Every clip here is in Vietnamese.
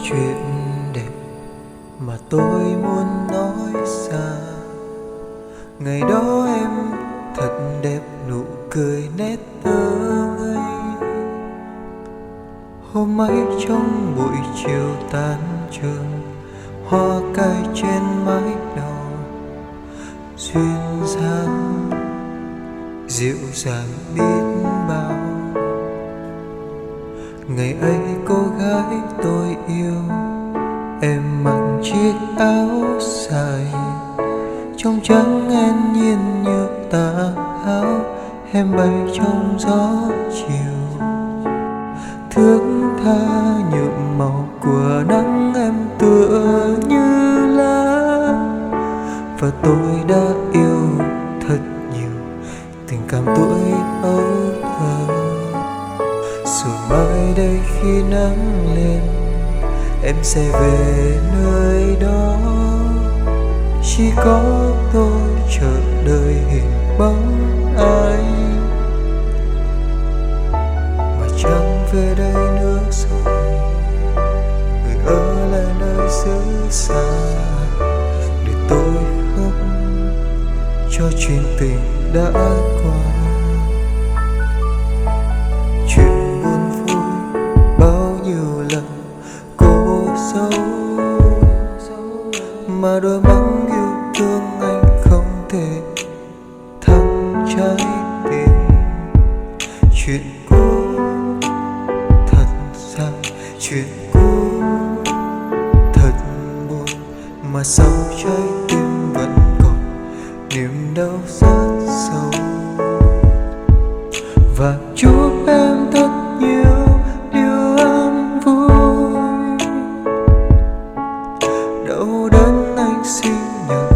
chuyện đẹp mà tôi muốn nói ra. Ngày đó em thật đẹp, nụ cười nét thơ ngây. Hôm ấy trong buổi chiều tan trường, hoa cài trên mái đầu, duyên dáng dịu dàng biết bao. Ngày ấy cô gái tôi yêu, em mặc chiếc áo dài trong trắng an nhiên như tà áo. Em bay trong gió chiều, thước tha nhuộm màu của nắng. Em tựa như lá, và tôi đã yêu thật nhiều tình cảm tuổi ấu thơ. Rồi mai đây khi nắng lên, em sẽ về nơi đó. Chỉ có tôi chờ đợi hình bóng ai, mà chẳng về đây nữa rồi. Người ở lại nơi xứ xa, để tôi khóc cho chuyện tình đã qua. Chuyện buồn vui bao nhiêu lần cô giấu, mà đôi mắt yêu thương anh không thể thắng trái tim. Chuyện cũ thật dài, chuyện cũ thật buồn, mà sau trái tim vẫn còn niềm đau rất sâu. Và chúc em thật nhiều điều an vui, đau đớn anh xin nhận,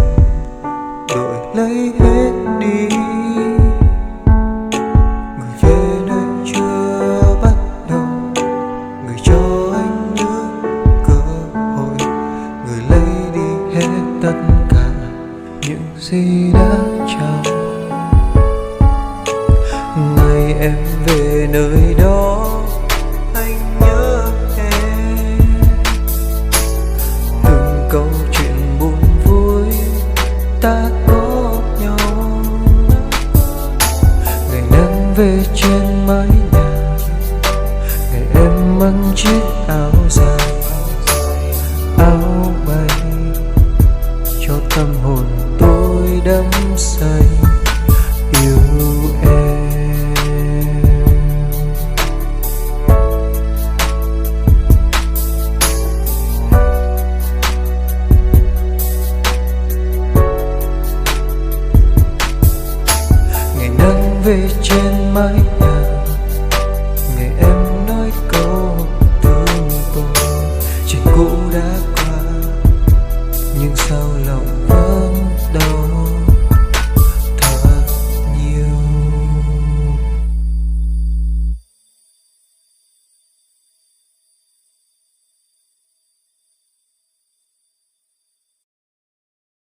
đổi lấy hết đi. Người về nơi chưa bắt đầu, người cho anh nước cơ hội, người lấy đi hết tất cả những gì đã trao. Ngày em về nơi đó, anh nhớ em. Từng câu chuyện buồn vui ta có nhau. Ngày nắng về trên mái nhà, ngày em mang chiếc áo dài, áo bay cho tâm hồn tôi đắm say.